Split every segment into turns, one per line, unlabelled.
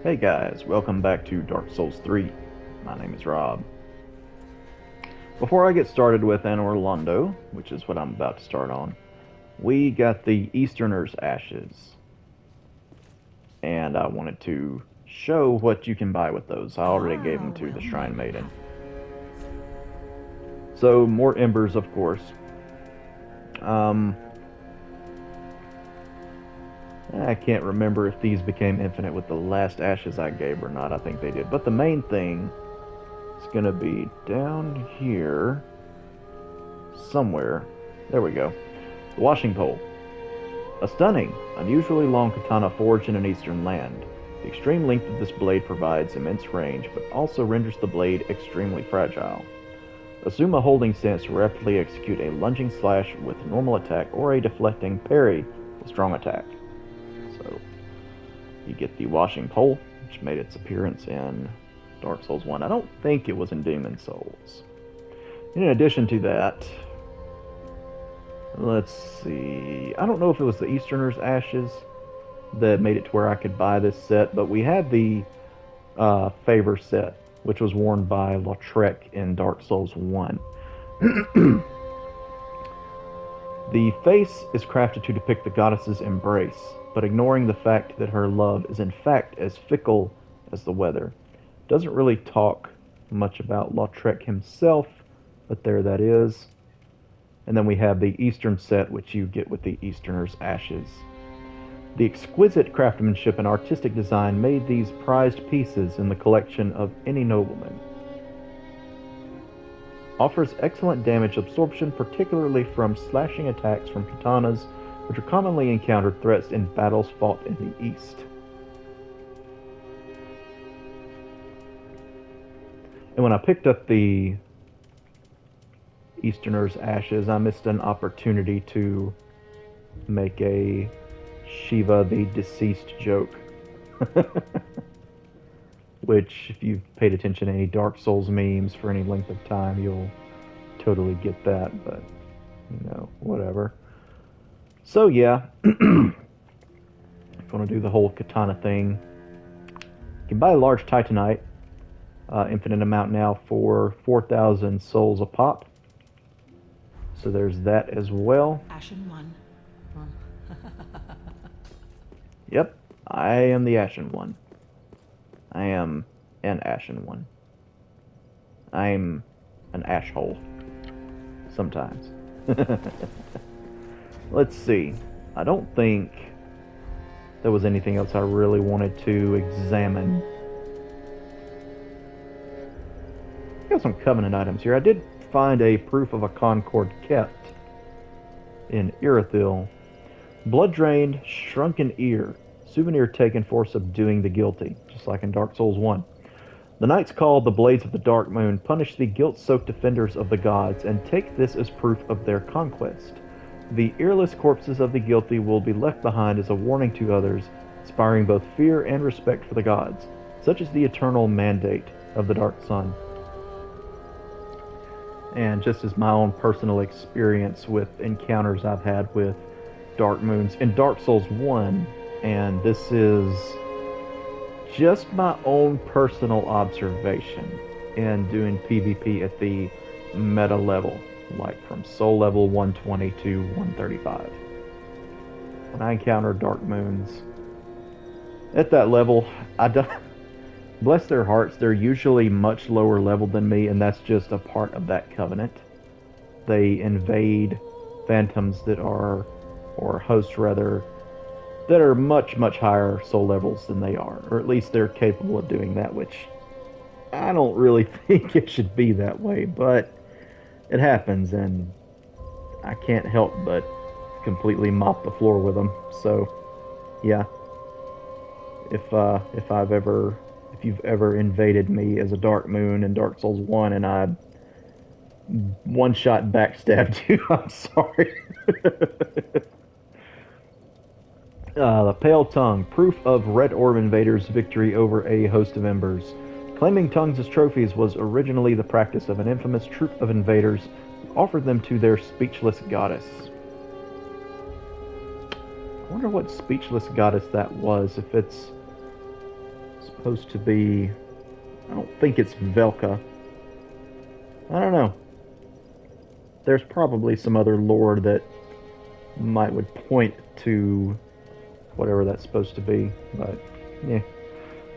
Hey guys, welcome back to Dark Souls 3. My name is Rob. Before I get started with Anor Londo, which is what I'm about to start on, we got the Easterner's Ashes, and I wanted to show what you can buy with those. I already gave them to the Shrine Maiden. So, more embers, of course. Um, I can't remember if these became infinite with the last ashes I gave or not. I think they did. But the main thing is going to be down here somewhere. There we go. The washing pole. A stunning, unusually long katana forged in an eastern land. The extreme length of this blade provides immense range, but also renders the blade extremely fragile. Assume a holding stance to rapidly execute a lunging slash with normal attack or a deflecting parry with strong attack. So, you get the washing pole, which made its appearance in Dark Souls 1. I don't think it was in Demon Souls. In addition to that, let's see. I don't know if it was the Easterner's Ashes that made it to where I could buy this set, but we had the Favor set, which was worn by Lautrec in Dark Souls 1. The face is crafted to depict the goddess's embrace, but ignoring the fact that her love is in fact as fickle as the weather. Doesn't really talk much about Lautrec himself, but there that is. And then we have the Eastern set, which you get with the Easterner's Ashes. The exquisite craftsmanship and artistic design made these prized pieces in the collection of any nobleman. Offers excellent damage absorption, particularly from slashing attacks from katanas, which are commonly encountered threats in battles fought in the East. And when I picked up the Easterner's Ashes, I missed an opportunity to make a Shiva the deceased joke. Which, if you've paid attention to any Dark Souls memes for any length of time, you'll totally get that, but, whatever. So, yeah, if you want to do the whole katana thing, you can buy a large Titanite, infinite amount now, for 4,000 souls a pop. So there's that as well.
Ashen one.
Yep, I am the Ashen One. I am an Ashen One. I'm an ash hole. Sometimes. Let's see. I don't think there was anything else I really wanted to examine. Got some Covenant items here. I did find a proof of a Concord kept in Irithyll. Blood drained, shrunken ear. Souvenir taken for subduing the guilty, just like in Dark Souls 1. The knights called the Blades of the Dark Moon punish the guilt-soaked defenders of the gods and take this as proof of their conquest. The earless corpses of the guilty will be left behind as a warning to others, inspiring both fear and respect for the gods. Such is the eternal mandate of the Dark Sun. And just as my own personal experience with encounters I've had with Dark Moons in Dark Souls 1, and this is just my own personal observation in doing PvP at the meta level, like from soul level 120 to 135. When I encounter Dark Moons at that level, I don't. Bless their hearts, they're usually much lower level than me, and that's just a part of that covenant. They invade phantoms that are, or hosts rather, that are much, much higher soul levels than they are, or at least they're capable of doing that, which I don't really think it should be that way, but it happens, and I can't help but completely mop the floor with them. So, yeah, if you've ever invaded me as a Dark Moon in Dark Souls 1 and I one shot backstabbed you, I'm sorry. The Pale Tongue, proof of Red Orb Invaders' victory over a host of embers. Claiming tongues as trophies was originally the practice of an infamous troop of invaders who offered them to their speechless goddess. I wonder what speechless goddess that was, if it's supposed to be... I don't think it's Velka. I don't know. There's probably some other lore that might would point to whatever that's supposed to be, but yeah.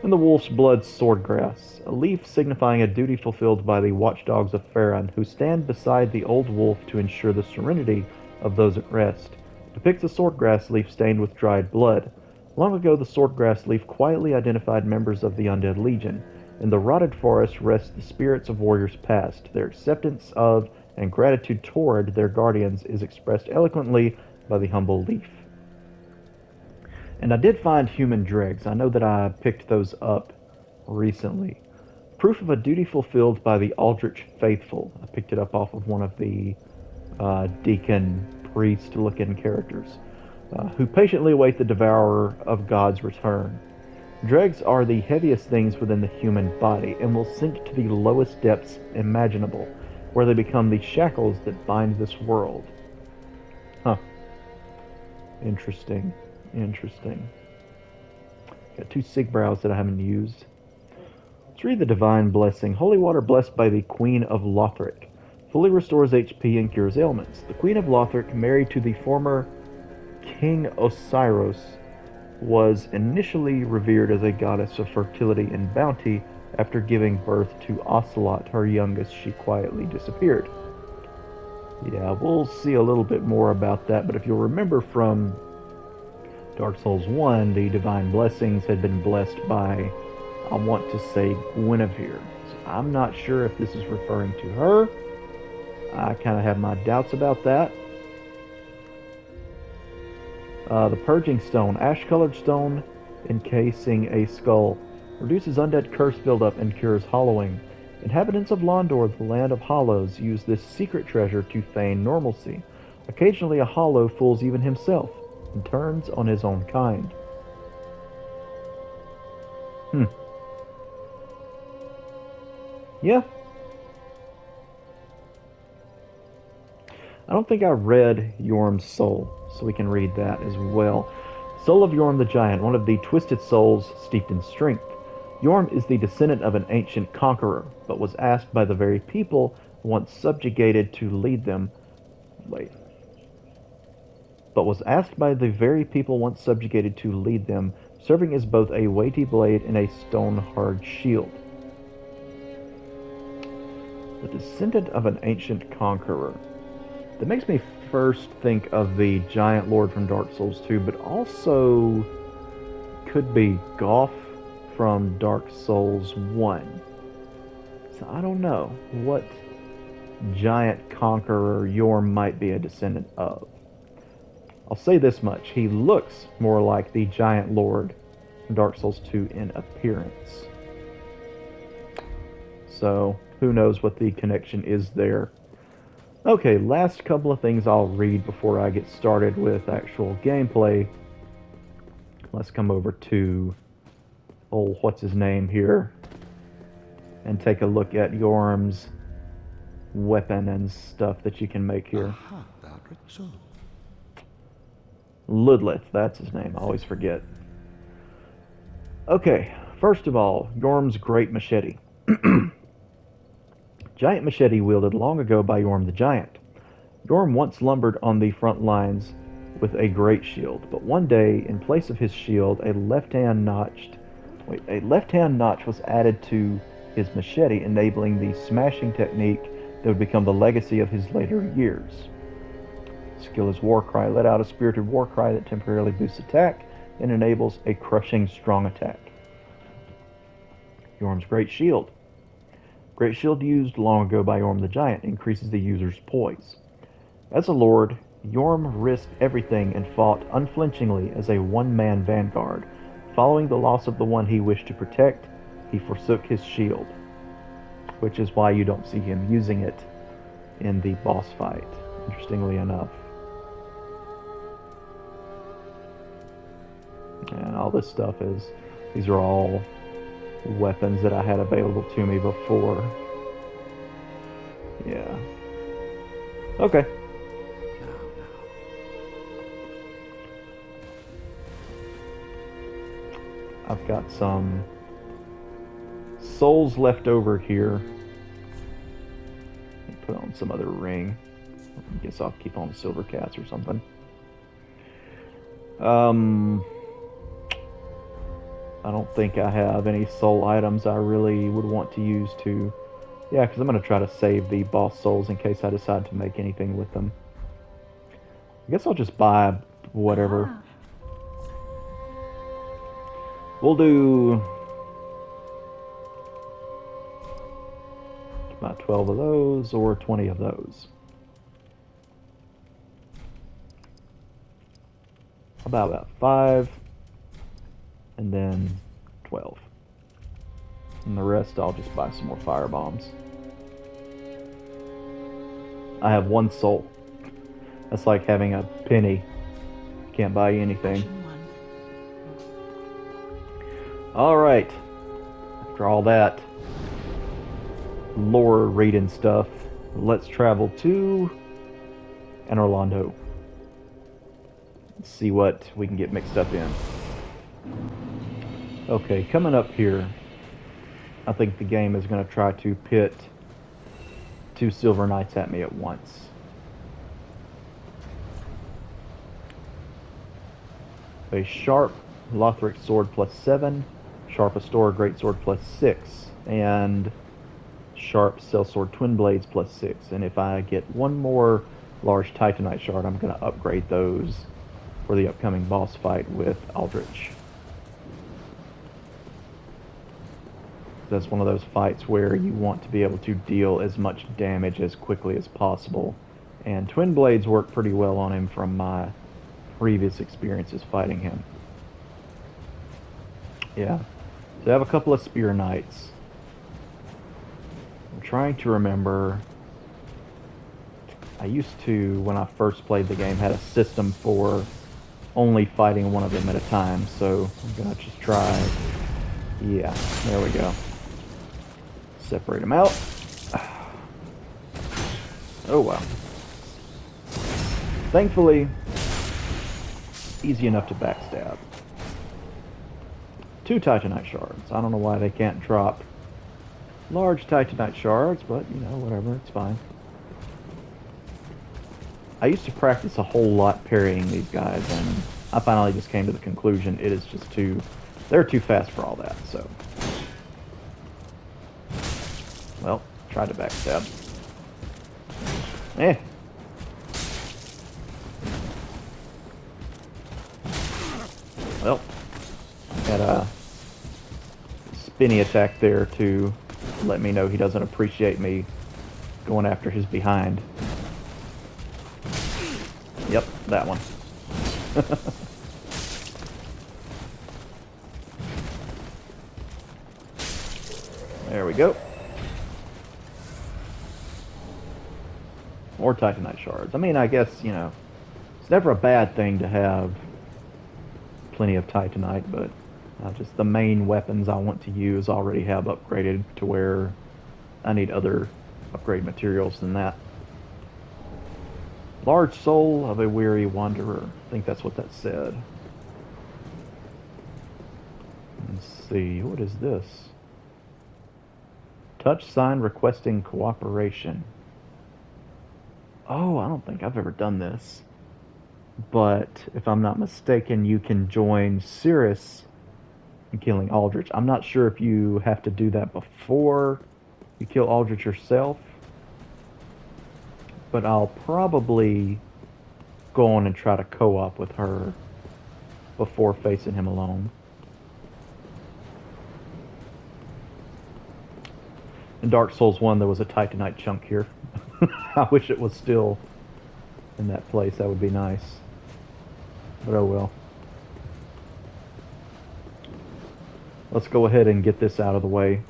And the wolf's blood swordgrass, a leaf signifying a duty fulfilled by the watchdogs of Farron, who stand beside the old wolf to ensure the serenity of those at rest, depicts a swordgrass leaf stained with dried blood. Long ago, the swordgrass leaf quietly identified members of the Undead Legion. In the rotted forest rest the spirits of warriors past. Their acceptance of and gratitude toward their guardians is expressed eloquently by the humble leaf. And I did find human dregs. I know that I picked those up recently. Proof of a duty fulfilled by the Aldrich faithful. I picked it up off of one of the deacon priest looking characters, who patiently await the devourer of God's return. Dregs are the heaviest things within the human body and will sink to the lowest depths imaginable, where they become the shackles that bind this world. Huh. Interesting. Interesting. Got 2 Sigbrows that I haven't used. Let's read the Divine Blessing. Holy water blessed by the Queen of Lothric. Fully restores HP and cures ailments. The Queen of Lothric, married to the former King Osiris, was initially revered as a goddess of fertility and bounty. After giving birth to Ocelot, her youngest, she quietly disappeared. Yeah, we'll see a little bit more about that, but if you'll remember from Dark Souls 1, the Divine Blessings had been blessed by, I want to say, Guinevere. So I'm not sure if this is referring to her. I kind of have my doubts about that. The Purging Stone, ash-colored stone encasing a skull. Reduces undead curse buildup and cures hollowing. Inhabitants of Londor, the land of hollows, use this secret treasure to feign normalcy. Occasionally a hollow fools even himself and turns on his own kind. Yeah. I don't think I read Yorm's Soul, so we can read that as well. Soul of Yorm the Giant, one of the twisted souls steeped in strength. Yorm is the descendant of an ancient conqueror, but was asked by the very people once subjugated to lead them. Wait. But was asked by the very people once subjugated to lead them, serving as both a weighty blade and a stone-hard shield. The descendant of an ancient conqueror. That makes me first think of the giant lord from Dark Souls 2, but also could be Goff from Dark Souls 1. So I don't know what giant conqueror Yorm might be a descendant of. I'll say this much, he looks more like the giant lord from Dark Souls 2 in appearance. So who knows what the connection is there. Okay, last couple of things I'll read before I get started with actual gameplay. Let's come over to old what's his name here and take a look at Yorm's weapon and stuff that you can make here. Ludlith, that's his name, I always forget. Okay, first of all, Yorm's great machete. Giant machete wielded long ago by Yorm the Giant. Yorm once lumbered on the front lines with a great shield, but one day, in place of his shield, a left-hand notch was added to his machete, enabling the smashing technique that would become the legacy of his later years. Skill is Warcry. Let out a spirited Warcry that temporarily boosts attack and enables a crushing strong attack. Yorm's Great Shield. Great Shield used long ago by Yorm the Giant increases the user's poise. As a lord, Yorm risked everything and fought unflinchingly as a one-man vanguard. Following the loss of the one he wished to protect, he forsook his shield, which is why you don't see him using it in the boss fight, interestingly enough. And all this stuff is, these are all weapons that I had available to me before. Yeah. Okay. I've got some souls left over here. Put on some other ring. I guess I'll keep on the silver cats or something. I don't think I have any soul items I really would want to use to... Yeah, because I'm going to try to save the boss souls in case I decide to make anything with them. I guess I'll just buy whatever. We'll do about 12 of those or 20 of those. About 5 and then 12. And the rest I'll just buy some more fire bombs. I have 1 soul. That's like having a penny. Can't buy you anything. Alright. After all that lore reading stuff, let's travel to Orlando. Let's see what we can get mixed up in. Okay, coming up here, I think the game is going to try to pit 2 Silver Knights at me at once. A sharp Lothric sword +7, sharp Astora greatsword +6, and sharp sellsword twin blades +6. And if I get 1 more large Titanite shard, I'm going to upgrade those for the upcoming boss fight with Aldrich. That's one of those fights where you want to be able to deal as much damage as quickly as possible. And twin blades work pretty well on him from my previous experiences fighting him. Yeah. So I have a couple of Spear Knights. I'm trying to remember. I used to, when I first played the game, had a system for only fighting one of them at a time. So I'm going to just try. Yeah, there we go. Separate them out. Oh wow. Thankfully, easy enough to backstab. 2 Titanite shards. I don't know why they can't drop large Titanite shards, but you know, whatever, it's fine. I used to practice a whole lot parrying these guys, and I finally just came to the conclusion it is just they're too fast for all that, so. Well, tried to backstab. Eh. Well, got a spinny attack there to let me know he doesn't appreciate me going after his behind. Yep, that one. There we go. More Titanite shards. I mean, I guess, you know, it's never a bad thing to have plenty of Titanite, but just the main weapons I want to use already have upgraded to where I need other upgrade materials than that. Large soul of a weary wanderer. I think that's what that said. Let's see, what is this? Touch sign requesting cooperation. Oh, I don't think I've ever done this. But if I'm not mistaken, you can join Cirrus in killing Aldrich. I'm not sure if you have to do that before you kill Aldrich yourself. But I'll probably go on and try to co-op with her before facing him alone. In Dark Souls 1, there was a Titanite chunk here. I wish it was still in that place. That would be nice. But oh well. Let's go ahead and get this out of the way.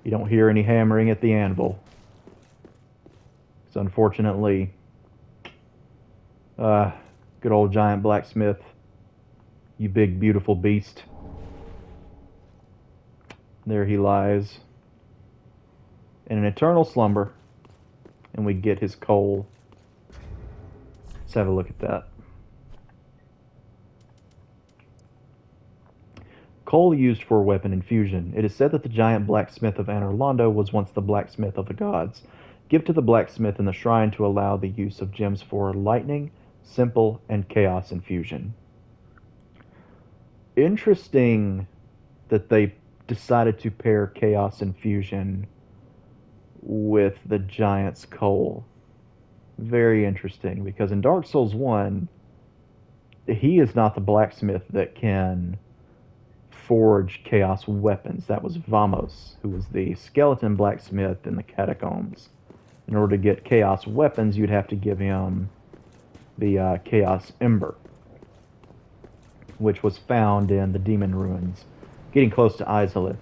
You don't hear any hammering at the anvil. So unfortunately, good old giant blacksmith, you big beautiful beast. There he lies in an eternal slumber, and we get his coal. Let's have a look at that. Coal used for weapon infusion. It is said that the giant blacksmith of Anor Londo was once the blacksmith of the gods. Give to the blacksmith in the shrine to allow the use of gems for lightning, simple, and chaos infusion. Interesting that they decided to pair chaos infusion with the giant's coal. Very interesting, because in Dark Souls 1, he is not the blacksmith that can forge chaos weapons. That was Vamos, who was the skeleton blacksmith in the catacombs. In order to get chaos weapons, you'd have to give him the chaos ember, which was found in the demon ruins, getting close to Izalith.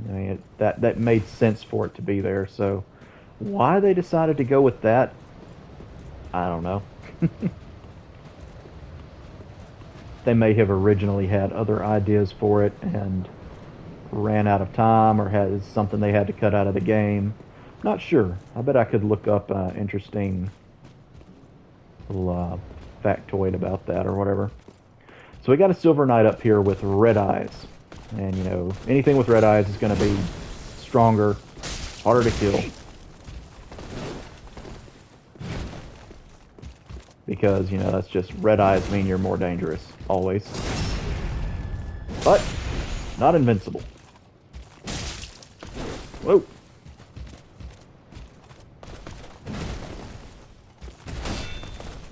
I mean, that made sense for it to be there. So why they decided to go with that, I don't know. They may have originally had other ideas for it and ran out of time, or had something they had to cut out of the game. Not sure. I bet I could look up an interesting little factoid about that or whatever. So we got a Silver Knight up here with red eyes. And, you know, anything with red eyes is going to be stronger, harder to kill. Because, you know, that's just red eyes mean you're more dangerous, always. But, not invincible. Whoa.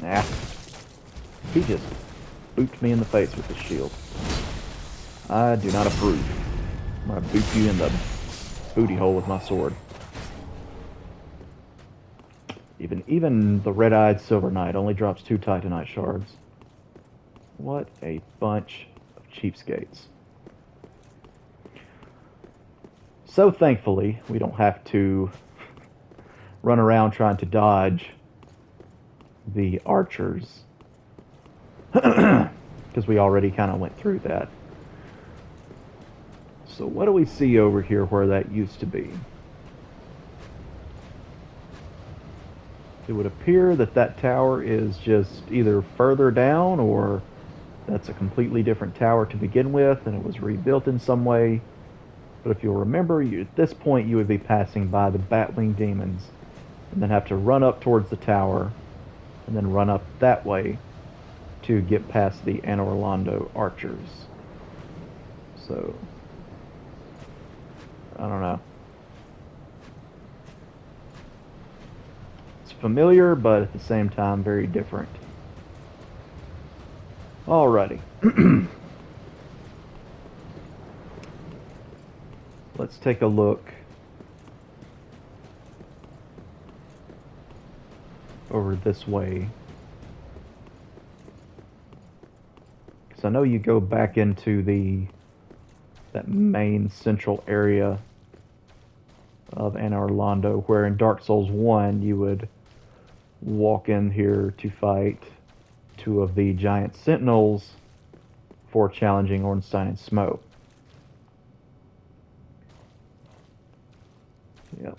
Nah. He just booped me in the face with his shield. I do not approve. I'm gonna boot you in the booty hole with my sword. Even the red-eyed Silver Knight only drops 2 Titanite shards. What a bunch of cheapskates. So thankfully, we don't have to run around trying to dodge the archers. Because we already kind of went through that. So what do we see over here where that used to be? It would appear that that tower is just either further down, or that's a completely different tower to begin with and it was rebuilt in some way. But if you'll remember, at this point you would be passing by the Batwing demons and then have to run up towards the tower and then run up that way to get past the Anor Londo archers. So, I don't know. It's familiar, but at the same time very different. Alrighty. Let's take a look over this way. Because I know you go back into that main central area of Anor Londo, where in Dark Souls 1 you would walk in here to fight 2 of the giant sentinels for challenging Ornstein and Smoke. Yep.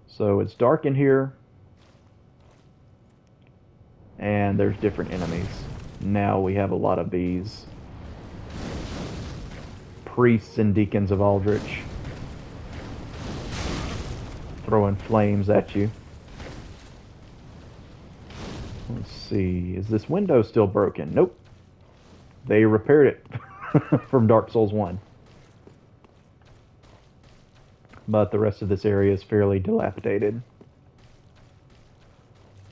So it's dark in here, and there's different enemies. Now we have a lot of these priests and deacons of Aldrich throwing flames at you. Let's see, is this window still broken? Nope. They repaired it from Dark Souls 1. But the rest of this area is fairly dilapidated.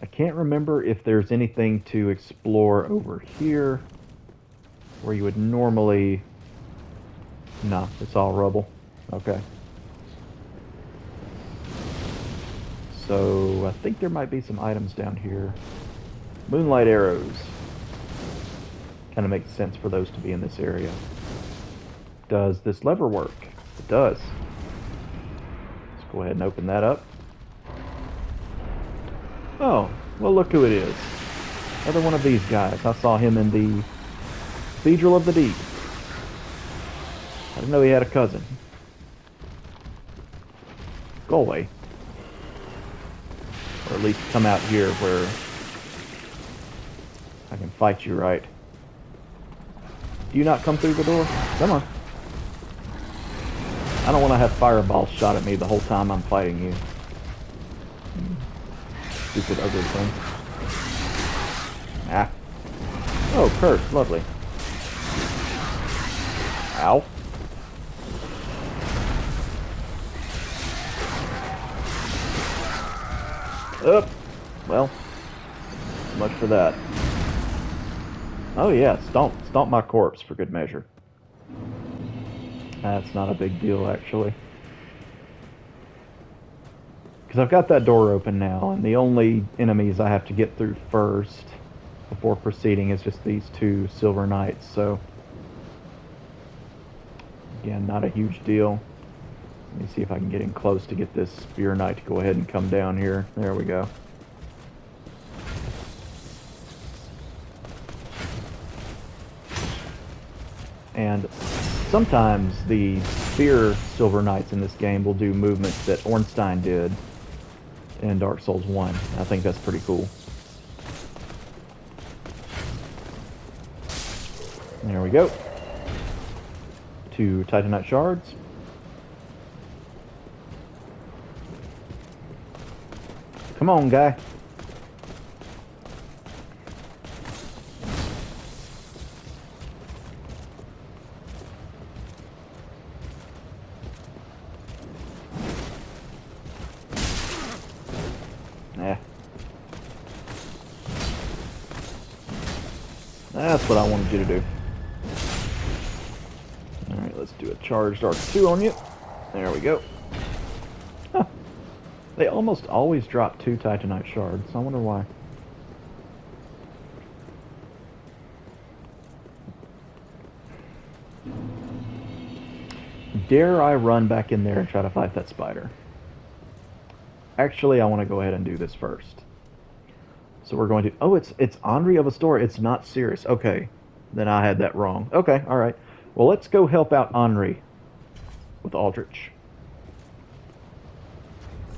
I can't remember if there's anything to explore over here where you would normally... No, it's all rubble. Okay. So I think there might be some items down here. Moonlight arrows. Kind of makes sense for those to be in this area. Does this lever work? It does. Let's go ahead and open that up. Oh, well, look who it is. Another one of these guys. I saw him in the Cathedral of the Deep. I didn't know he had a cousin. Go away. Or at least come out here where I can fight you right. Do you not come through the door? Come on. I don't want to have fireballs shot at me the whole time I'm fighting you. Stupid ugly thing. Ah. Oh, curse. Lovely. Ow. Up. Well, so much for that. Oh yeah, stomp my corpse for good measure. That's not a big deal, actually. Because I've got that door open now, and the only enemies I have to get through first before proceeding is just these two Silver Knights, so... Again, not a huge deal. Let me see if I can get in close to get this Spear Knight to go ahead and come down here. There we go. And sometimes the Spear Silver Knights in this game will do movements that Ornstein did in Dark Souls 1. I think that's pretty cool. There we go. 2 Titanite shards. Come on, guy. Yeah. That's what I wanted you to do. Alright, let's do a charged R2 on you. There we go. Huh. They almost always drop 2 Titanite shards. I wonder why. Dare I run back in there and try to fight that spider? Actually, I want to go ahead and do this first. So we're going to... Oh, it's Henri of Astora. It's not Cirrus. Okay. Then I had that wrong. Okay, alright. Well, let's go help out Henri with Aldrich.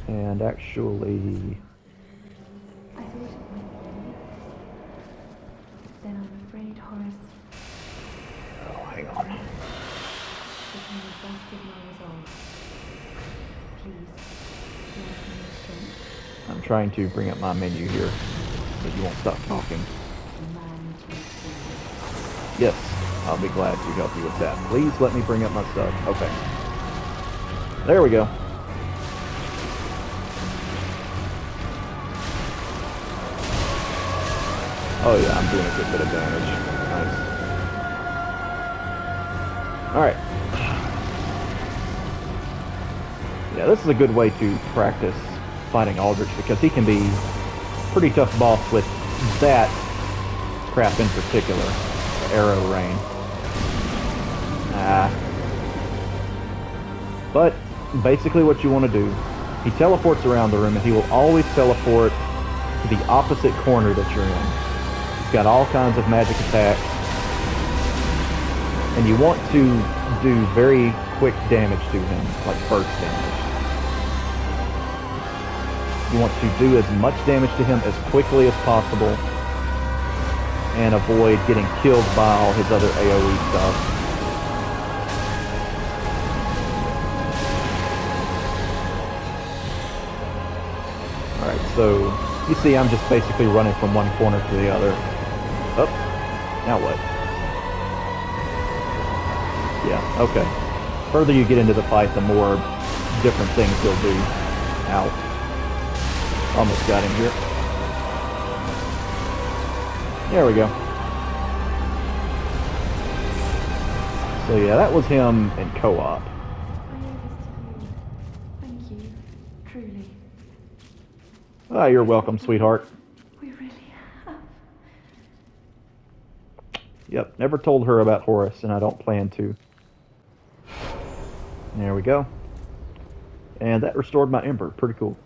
And actually...
I thought it might be. Then I'm afraid Horace
Oh, hang on.
became exhausted my resolve. Please, grant me strength.
I'm trying to bring up my menu here, but you won't stop talking.
Man to see.
Yes, I'll be glad to help you with that. Please let me bring up my stuff. Okay. There we go. Oh yeah, I'm doing a good bit of damage. Nice. Alright. Yeah, this is a good way to practice fighting Aldrich, because he can be a pretty tough boss with that crap in particular. Arrow rain. But basically what you want to do, he teleports around the room and he will always teleport to the opposite corner that you're in. He's got all kinds of magic attacks, and you want to do very quick damage to him, like burst damage. You want to do as much damage to him as quickly as possible and avoid getting killed by all his other AoE stuff. Alright, so you see I'm just basically running from one corner to the other. Oh, now what? Yeah, okay. Further you get into the fight, the more different things he'll do. Ow. Almost got him here. There we go. So yeah, that was him in co-op.
I owe this to you. Thank you. Truly.
Ah, you're welcome, sweetheart.
We really have.
Yep, never told her about Horace, and I don't plan to. There we go. And that restored my Ember. Pretty cool.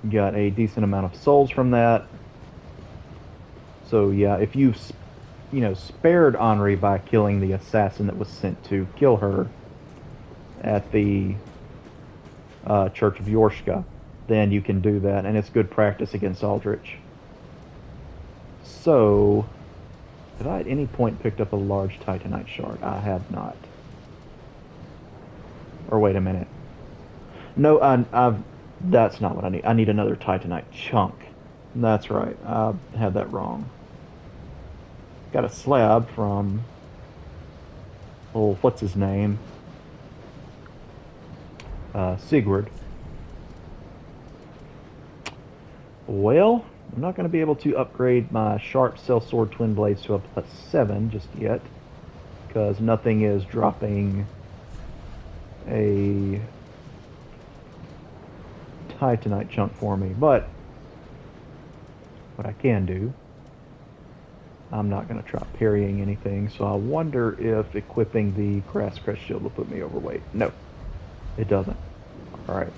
Got a decent amount of souls from that. So yeah, if you've, spared Henri by killing the assassin that was sent to kill her at the Church of Yorshka, then you can do that, and it's good practice against Aldrich. So, Have I at any point picked up a large titanite shard? I have not. Or wait a minute. No, I've. That's not what I need. I need another titanite chunk. That's right. I had that wrong. Got a slab from. Oh, what's his name? Sigurd. Well, I'm not going to be able to upgrade my sharp sellsword twin blades to a +7 just yet, because nothing is dropping a titanite chunk for me. But what I can do, I'm not going to try parrying anything, so I wonder if equipping the grass crest shield will put me overweight. No, it doesn't. All right.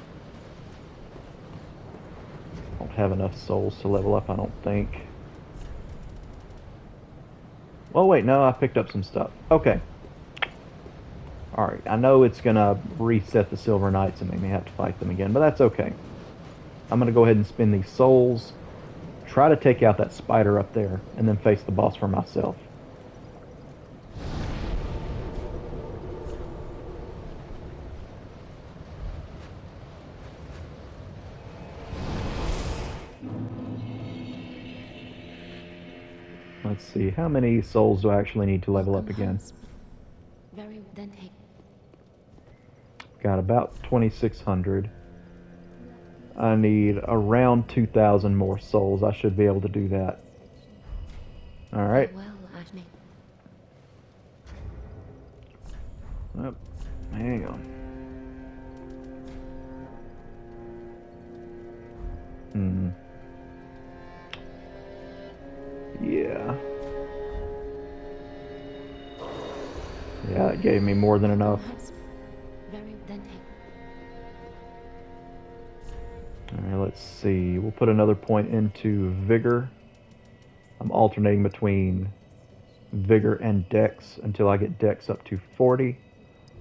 Don't have enough souls to level up, I don't think. Well, wait, no, I picked up some stuff. Okay. Alright, I know it's gonna reset the Silver Knights and make me have to fight them again, but that's okay. I'm gonna go ahead and spend these souls, try to take out that spider up there, and then face the boss for myself. Let's see, how many souls do I actually need to level up again?
Very then take.
Got about 2,600. I need around 2,000 more souls. I should be able to do that. Alright.
Well, Ashley.
Oh, hang on. Hmm. Yeah. Yeah, it gave me more than enough.
Very then take.
Alright, let's see. We'll put another point into Vigor. I'm alternating between Vigor and Dex until I get Dex up to 40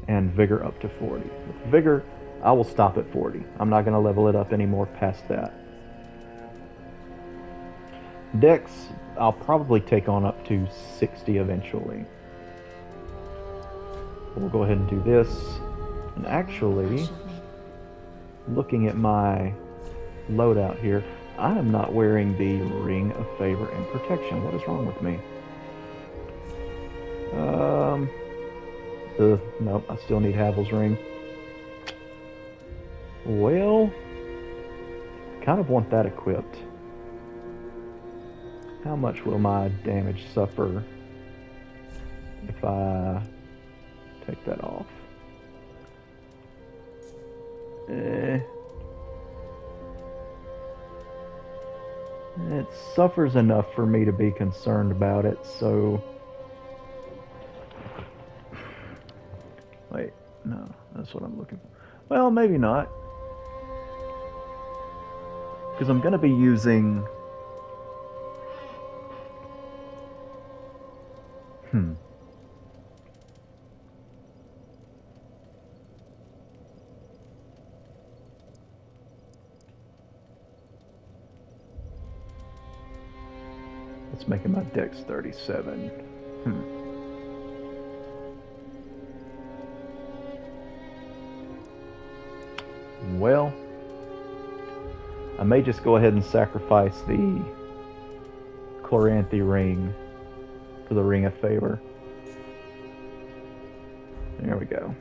and Vigor up to 40. With Vigor, I will stop at 40. I'm not going to level it up anymore past that. Dex, I'll probably take on up to 60 eventually. We'll go ahead and do this. And actually, looking at my loadout here, I am not wearing the Ring of Favor and Protection. What is wrong with me? Nope, I still need Havel's Ring. Well, I kind of want that equipped. How much will my damage suffer if I take that off? It suffers enough for me to be concerned about it, so... Wait, no, that's what I'm looking for. Well, maybe not. Because I'm going to be using... Let's make it my Dex 37. Well, I may just go ahead and sacrifice the Chloranthy ring for the Ring of Favor. There we go.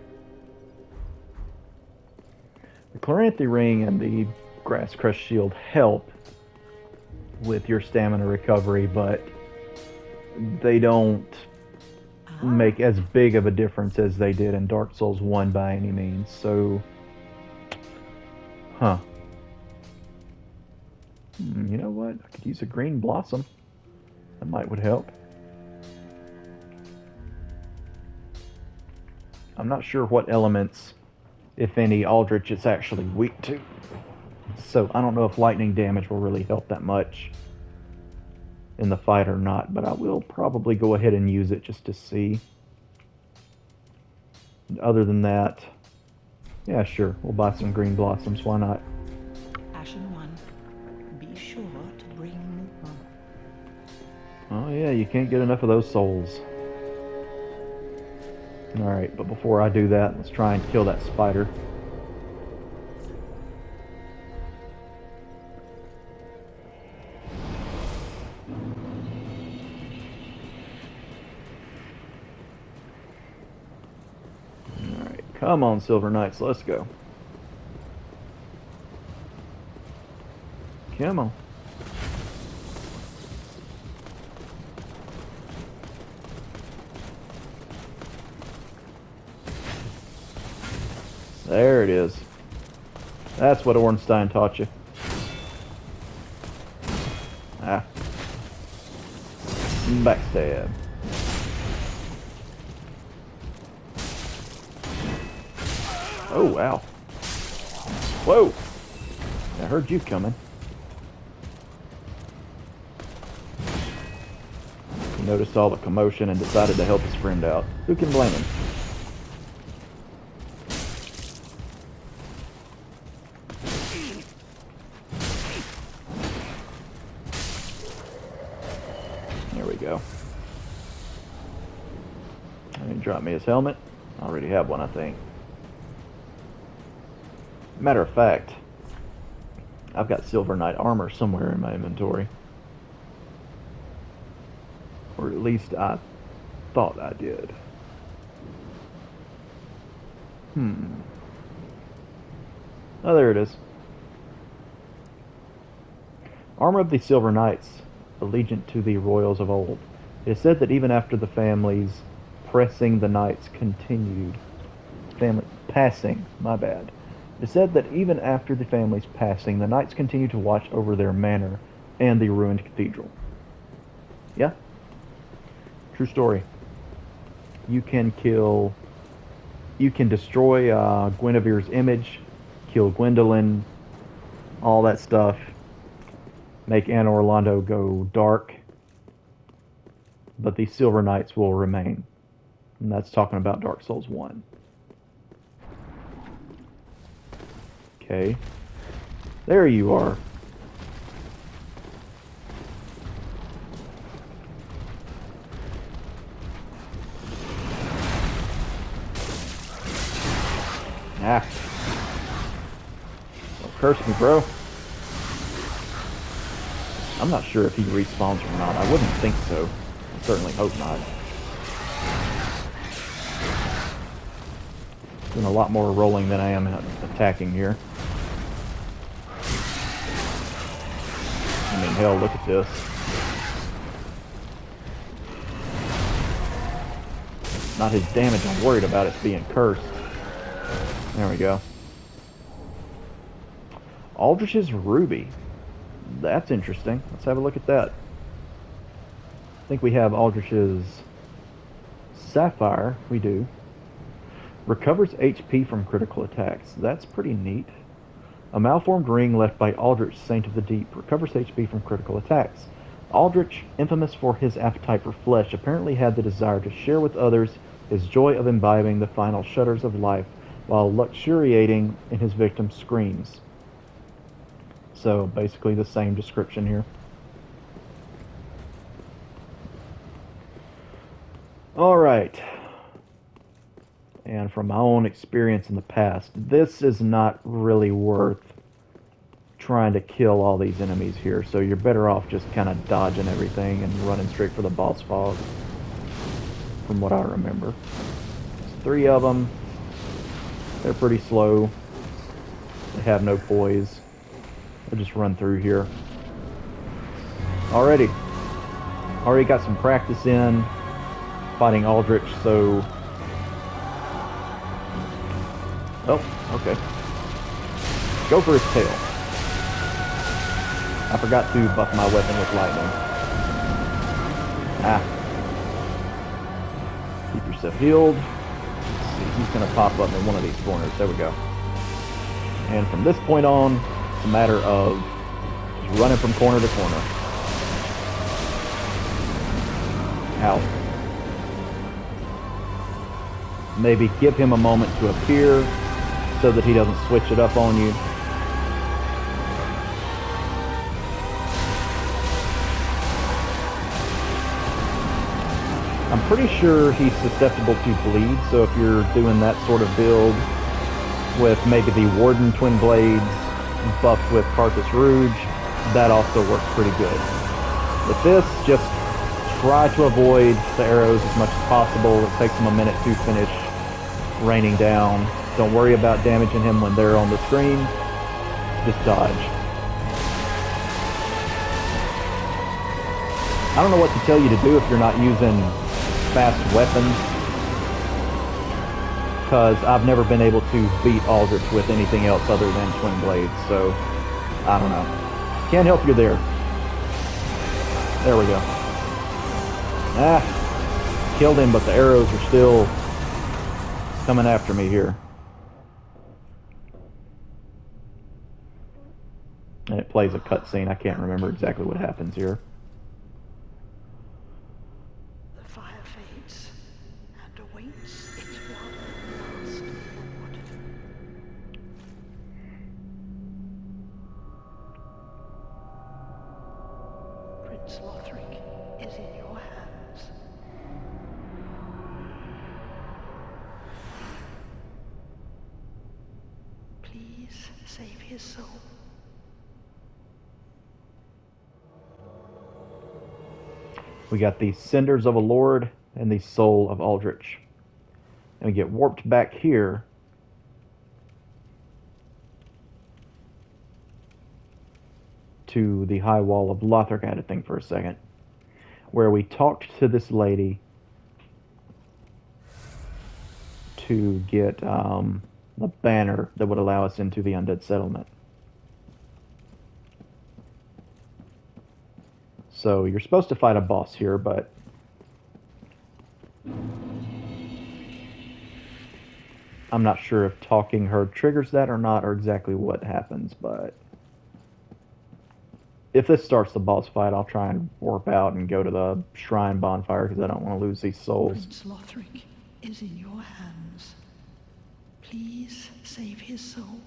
The Chloranthy ring and the Grass Crest shield help with your stamina recovery, but they don't make as big of a difference as they did in Dark Souls 1 by any means. So, you know what? I could use a green blossom. That would help. I'm not sure what elements, if any, Aldrich is actually weak to. So I don't know if lightning damage will really help that much in the fight or not, but I will probably go ahead and use it just to see. Other than that, yeah, sure, we'll buy some green blossoms. Why not?
Ashen One, be sure to bring more.
Oh yeah, you can't get enough of those souls. Alright, but before I do that, let's try and kill that spider. Alright, come on, Silver Knights, let's go. Come on. There it is. That's what Ornstein taught you. Ah. Backstab. Oh, wow. Whoa! I heard you coming. He noticed all the commotion and decided to help his friend out. Who can blame him? There we go. And he dropped me his helmet. I already have one, I think. Matter of fact, I've got Silver Knight armor somewhere in my inventory. Or at least I thought I did. Oh, there it is. Armor of the Silver Knights, allegiant to the royals of old. It is said that even after the families pressing the knights continued, passing, my bad. It is said that even after the family's passing, the knights continued to watch over their manor and the ruined cathedral. Yeah, true story. You can destroy Guinevere's image, kill Gwendolyn, all that stuff. Make Anne Orlando go dark, but the Silver Knights will remain. And that's talking about Dark Souls 1. Okay. There you are. Ah. Don't curse me, bro. I'm not sure if he respawns or not. I wouldn't think so. I certainly hope not. Doing a lot more rolling than I am attacking here. I mean, hell, look at this. Not his damage I'm worried about, it's being cursed. There we go. Aldrich's Ruby. That's interesting. Let's have a look at that. I think we have Aldrich's Sapphire. We do. Recovers HP from critical attacks. That's pretty neat. A malformed ring left by Aldrich, Saint of the Deep, recovers HP from critical attacks. Aldrich, infamous for his appetite for flesh, apparently had the desire to share with others his joy of imbibing the final shudders of life while luxuriating in his victim's screams. So, basically the same description here. Alright. And from my own experience in the past, this is not really worth trying to kill all these enemies here, so you're better off just kind of dodging everything and running straight for the boss fog, from what I remember. There's 3 of them. They're pretty slow. They have no poise. I'll just run through here. Already got some practice in fighting Aldrich, so... Oh, okay. Go for his tail. I forgot to buff my weapon with lightning. Ah. Keep yourself healed. Let's see, he's going to pop up in one of these corners. There we go. And from this point on, it's a matter of just running from corner to corner. Ow. Maybe give him a moment to appear so that he doesn't switch it up on you. I'm pretty sure he's susceptible to bleed, so if you're doing that sort of build with maybe the Warden Twin Blades buffed with Carthus Rouge, that also works pretty good. With this, just try to avoid the arrows as much as possible. It takes him a minute to finish raining down. Don't worry about damaging him when they're on the screen. Just dodge. I don't know what to tell you to do if you're not using fast weapons, because I've never been able to beat Aldrich with anything else other than Twin Blades, so I don't know. Can't help you there. There we go. Ah, killed him, but the arrows are still coming after me here. And it plays a cutscene. I can't remember exactly what happens here.
The fire fades and awaits its one last reward. Prince Lothric is in your hands. Please save his soul.
We got the Cinders of a Lord and the Soul of Aldrich. And we get warped back here to the High Wall of Lothric. I had to think for a second. Where we talked to this lady to get a banner that would allow us into the Undead Settlement. So you're supposed to fight a boss here, but I'm not sure if talking her triggers that or not, or exactly what happens, but if this starts the boss fight, I'll try and warp out and go to the shrine bonfire because I don't want to lose these souls.
Prince Lothric is in your hands. Please save his soul.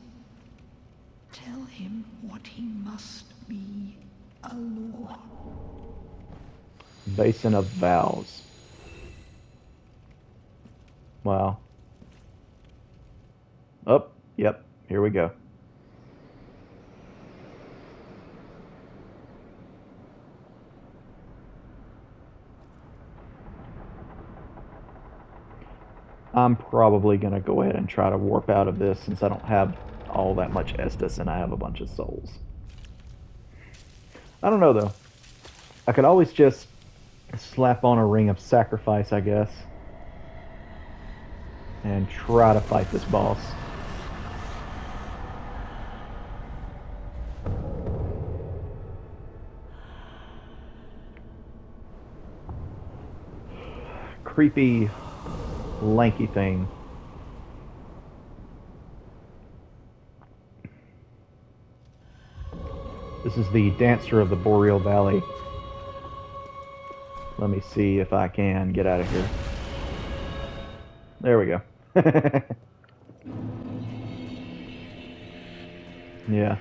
Tell him what he must be, a lord.
Basin of Vows. Wow. Oh, yep, here we go. I'm probably going to go ahead and try to warp out of this since I don't have all that much Estus and I have a bunch of souls. I don't know, though. I could always just slap on a Ring of Sacrifice, I guess, and try to fight this boss. Creepy, lanky thing. This is the Dancer of the Boreal Valley. Let me see if I can get out of here. There we go. Yeah.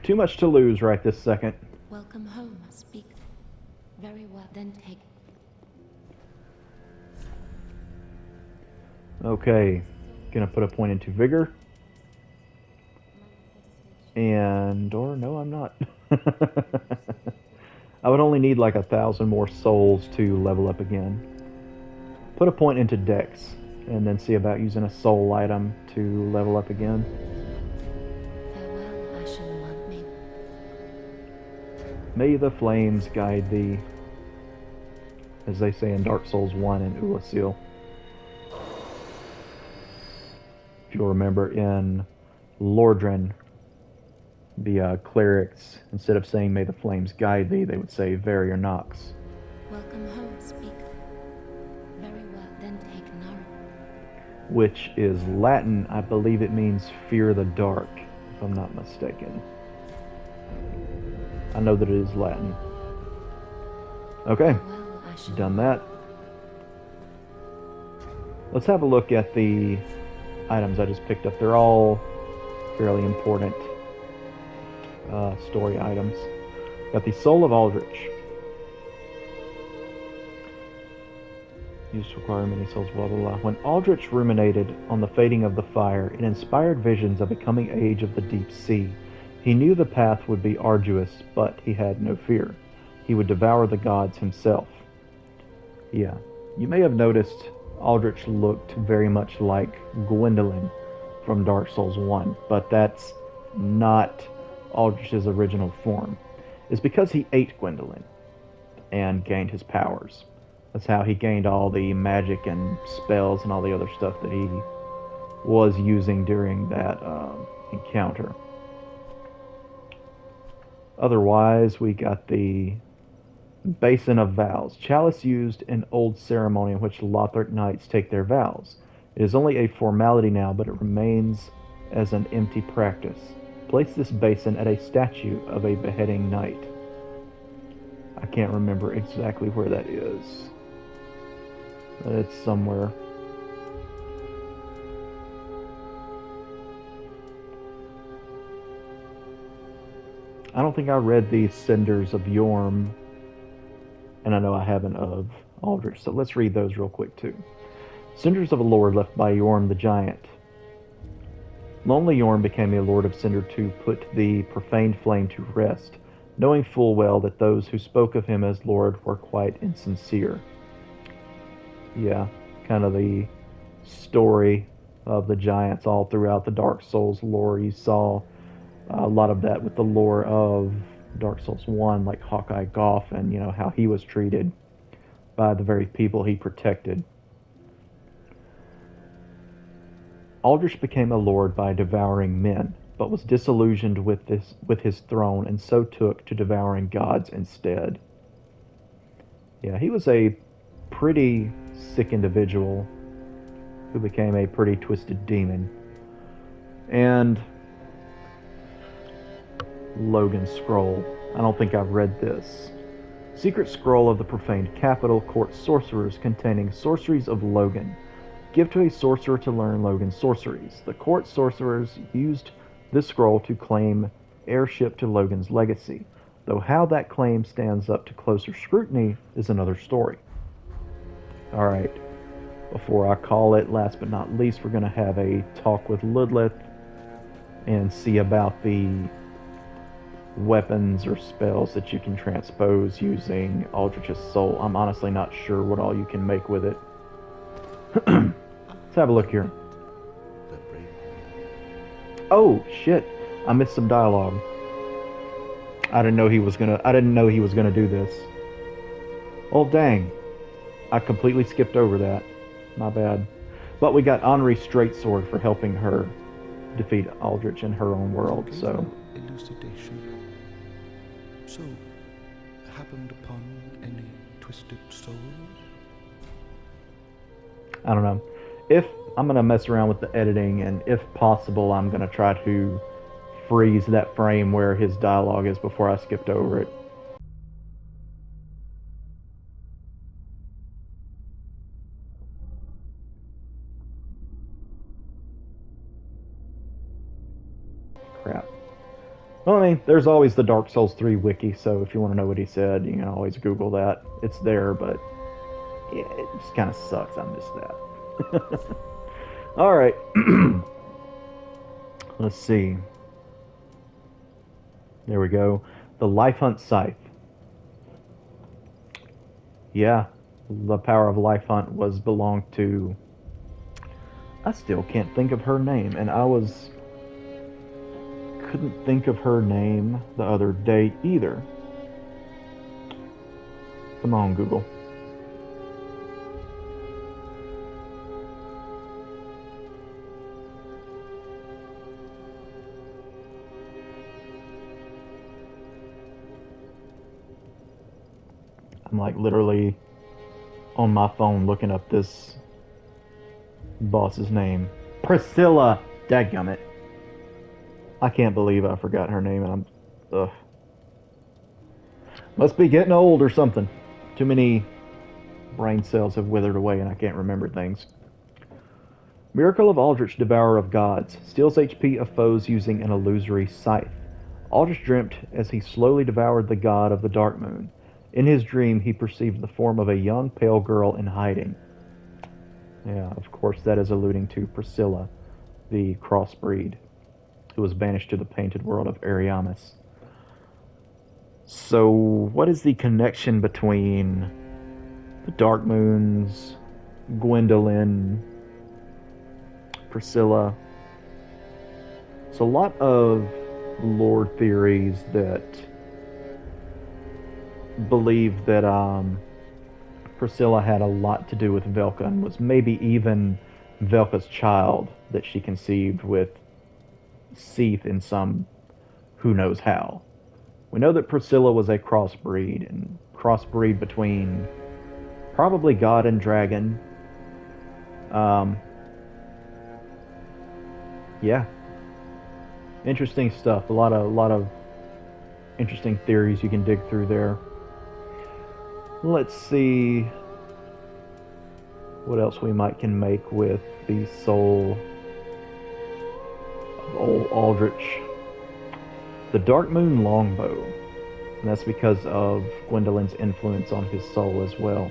Too much to lose right this second.
Welcome home, speak. Very well, then take.
Okay. Gonna put a point into Vigor. And, or no, I'm not. I would only need like 1,000 more souls to level up again. Put a point into Dex, and then see about using a soul item to level up again.
Farewell, Ashen One.
May the flames guide thee, as they say in Dark Souls 1 and Ulasil. If you'll remember in Lordran, the clerics, instead of saying may the flames guide thee, they would say Varier Nox.
Welcome home, speak. Very well, then take Nara.
Which is Latin. I believe it means fear the dark, if I'm not mistaken. I know that it is Latin. Okay,
Farewell, Ashen
done that. Let's have a look at the items I just picked up. They're all fairly important story items. Got the Soul of Aldrich. Used to acquire many souls, blah blah blah. When Aldrich ruminated on the fading of the fire, it inspired visions of a coming age of the deep sea. He knew the path would be arduous, but he had no fear. He would devour the gods himself. Yeah. You may have noticed Aldrich looked very much like Gwendolyn from Dark Souls 1, but that's not Aldrich's original form. It's because he ate Gwendolyn and gained his powers. That's how he gained all the magic and spells and all the other stuff that he was using during that encounter. Otherwise, we got the Basin of Vows, chalice used in old ceremony in which Lothric knights take their vows. It is only a formality now, but it remains as an empty practice. Place this basin at a statue of a beheading knight. I can't remember exactly where that is. But it's somewhere. I don't think I read the Cinders of Yorm, and I know I haven't of Aldrich, so let's read those real quick too. Cinders of a lord left by Yorm the giant. Lonely Yorm became a lord of Cinder to put the profaned flame to rest, knowing full well that those who spoke of him as lord were quite insincere. Yeah, kind of the story of the giants all throughout the Dark Souls lore. You saw a lot of that with the lore of Dark Souls 1, like Hawkeye Goff, and how he was treated by the very people he protected. Aldrich became a lord by devouring men, but was disillusioned with his throne, and so took to devouring gods instead. Yeah, he was a pretty sick individual who became a pretty twisted demon. And Logan Scroll. I don't think I've read this. Secret Scroll of the Profaned Capital, Court Sorcerers, containing Sorceries of Logan. Give to a sorcerer to learn Logan's sorceries. The court sorcerers used this scroll to claim heirship to Logan's legacy, though how that claim stands up to closer scrutiny is another story. Alright, before I call it, last but not least, we're going to have a talk with Ludleth and see about the weapons or spells that you can transpose using Aldrich's Soul. I'm honestly not sure what all you can make with it. Let's have a look here. Oh shit! I missed some dialogue. I didn't know he was gonna do this. Oh dang! I completely skipped over that. My bad. But we got Henri Straightsword for helping her defeat Aldrich in her own world. So.
Elucidation. So, happened upon any twisted souls?
I don't know. If I'm gonna mess around with the editing, and if possible, I'm gonna try to freeze that frame where his dialogue is before I skipped over it. Crap. Well, I mean, there's always the Dark Souls 3 wiki, so if you want to know what he said, you can always Google that. It's there, but yeah, it just kind of sucks. I missed that. Alright. Let's see. There we go. The Life Hunt Scythe. Yeah, the power of Life Hunt belonged to... I still can't think of her name, and couldn't think of her name the other day either. Come on, Google. I'm like literally on my phone looking up this boss's name. Priscilla! Dadgummit. I can't believe I forgot her name, and I'm... Ugh. Must be getting old or something. Too many brain cells have withered away and I can't remember things. Miracle of Aldrich, Devourer of Gods. Steals HP of foes using an illusory scythe. Aldrich dreamt as he slowly devoured the god of the dark moon. In his dream, he perceived the form of a young, pale girl in hiding. Yeah, of course, that is alluding to Priscilla, the crossbreed, who was banished to the painted world of Ariamis. So, what is the connection between the Dark Moons, Gwendolyn, Priscilla? It's a lot of lore theories that believe that Priscilla had a lot to do with Velka and was maybe even Velka's child that she conceived with Seath in some who knows how. We know that Priscilla was a crossbreed, and crossbreed between probably god and dragon. Um, yeah, interesting stuff. A lot of interesting theories you can dig through there. Let's see what else we might can make with the soul of old Aldrich. The Dark Moon Longbow, and that's because of Gwendolyn's influence on his soul as well.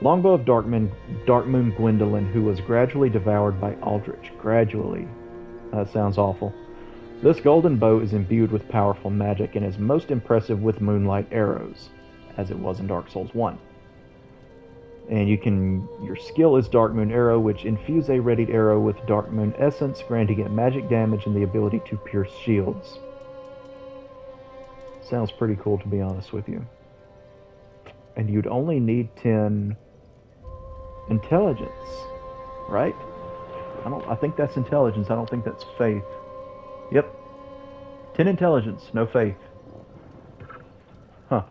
Longbow of Dark Moon Gwendolyn, who was gradually devoured by Aldrich. Gradually. That sounds awful. This golden bow is imbued with powerful magic and is most impressive with moonlight arrows, as it was in Dark Souls 1. And your skill is Dark Moon Arrow, which infuse a readied arrow with Dark Moon Essence, granting it magic damage and the ability to pierce shields. Sounds pretty cool, to be honest with you. And you'd only need 10 intelligence, right? I think that's intelligence. I don't think that's faith. Yep. 10 intelligence, no faith. Huh.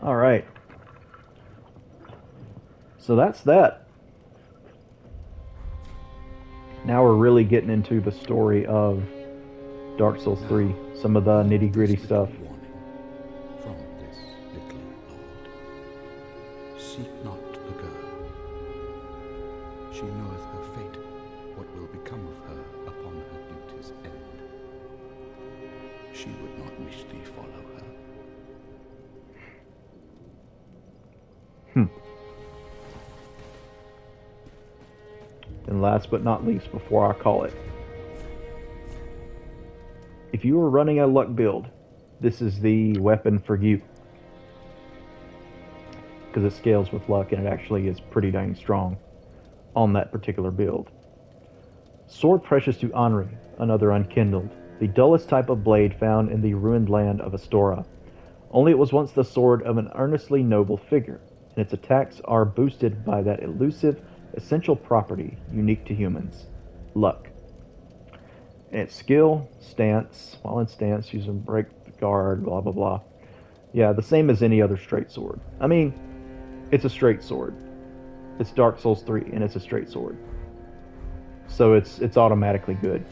All right. So that's that. Now we're really getting into the story of Dark Souls 3, some of the nitty-gritty stuff.
Warning from this little lord. Seek not the girl. She knoweth her fate, what will become of her upon her duty's end. She would not wish thee follow her.
And last but not least, before I call it, if you are running a luck build, this is the weapon for you. Because it scales with luck and it actually is pretty dang strong on that particular build. Sword precious to Anri, another unkindled, the dullest type of blade found in the ruined land of Astora. Only it was once the sword of an earnestly noble figure, and its attacks are boosted by that elusive, essential property unique to humans, luck. And its skill, stance, while in stance, use a break the guard, blah blah blah. Yeah, the same as any other straight sword. I mean, it's a straight sword. It's Dark Souls 3, and it's a straight sword. So it's automatically good.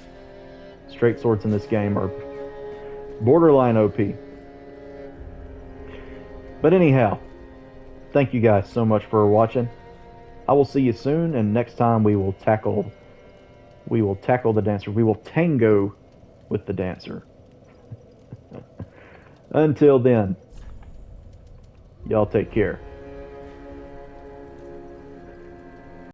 Straight swords in this game are borderline OP. But anyhow, thank you guys so much for watching. I will see you soon, and next time we will tackle the dancer. We will tango with the dancer. Until then, y'all take care.